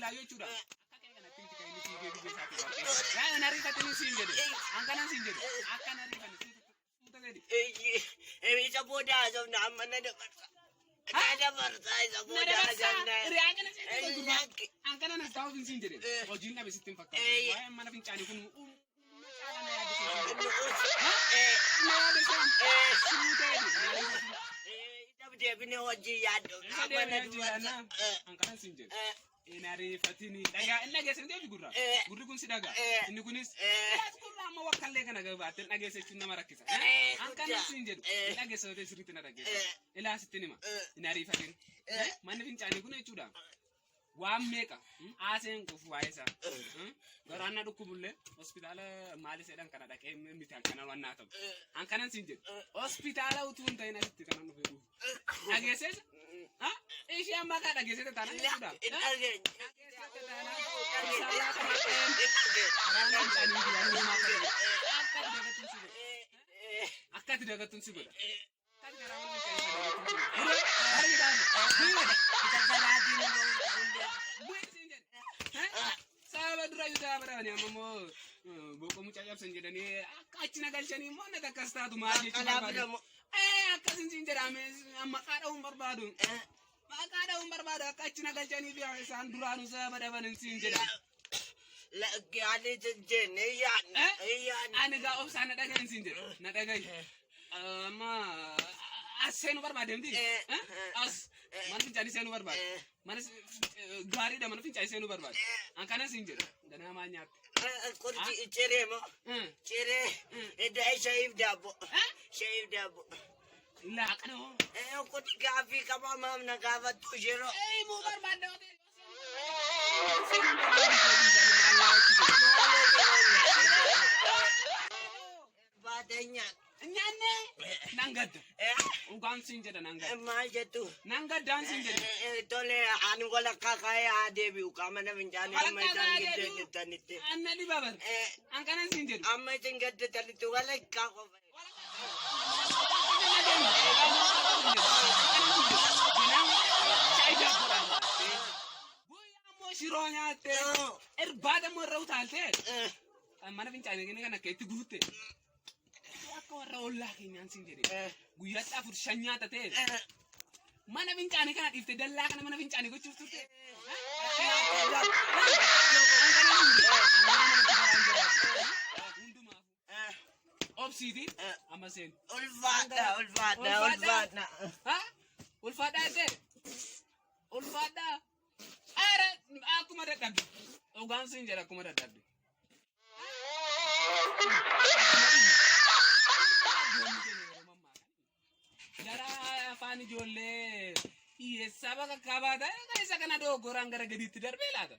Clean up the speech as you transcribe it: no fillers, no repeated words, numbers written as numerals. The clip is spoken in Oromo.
Ilayo chura. Akka kana tinti kai ni sige bi besati barke. Ya nari katini sinjede. Angkana sinjede. Akka nari kan suta gadi. Isa boda so na amana da barsa. Ada barsa isa boda janna. Riangana sinjede. Angkana na tahu sinjede. Ojin na besitin fakka. Waya mana pincani kun macala na ya disi. Na ya disi. Suta gadi. Dia bini hoji yado. Amana duana. Angkana sinjede. Inari fatini daga illa gese ndi gurra gurri kun sidaga inni kunis kurra ma wakalle kana ga batel nage se tunna marakisa an kan sinjedu illa gese de siritina daga ila sitinima inari fatini man fincani kun echuda wa meka asen ko fuwaisa garana du kubulle hospital mali sedan kana dake mital kana wanna to an kan sinjedu hospital utun tayna sitti kana no fedu nage se ha ishi amma ka dage se tana echuda Akka tidak ketun sih boda. Kan karawan ni kaisa dari ketun. Hari dah. Kita berhati ni buat sinjad. Sahabat dura juga berapa ni amamu. Buku mucayap sinjad ni. Akka cina galcani mana tak kasta tu maju cuma. Akka sinjad amma kada barbadu. Makada barbadu akka cina galcani biar san dura nusa berapa ni sinjad. Lagi ada jenjen, iya. Ane ga opsa na daga sinjad. Na daga. Ma asenu barbadu ndi. As man fincani senu barbadu. Man gari da man fincani senu barbadu. Angkana sinjad. Dana ma nyat. Kurji cere mo. Cere. Eda shaif dabo. Shaif dabo. La kano. Kurji kafi kama mam na kafa tujero. Mo barbadu. Badanya. Nyane. Nangad. Ugan sinjada nangad. Maja tu. Nangad dan sinjada. Tole anu gola kakaya debi ukama na vinjani amma tangite tanite. Anna di babar. Angkana sinjada. Amma tingate tanite wala kako. Shironya te bada mo rawtalte mana vincane gene kana keti gutte akko rawla kinyan sinjere guyata fur shanyata te mana vincane kana difte dalla kana mana vincane go chufte obsidi amasen ulfada ha ulfada te ulfada Ara aku mada tadi. Ugan sinjara aku mada tadi. Jara fani jolle. Iya sabaka kabada. Kaisa kana do gorang gara gedi tidar belada.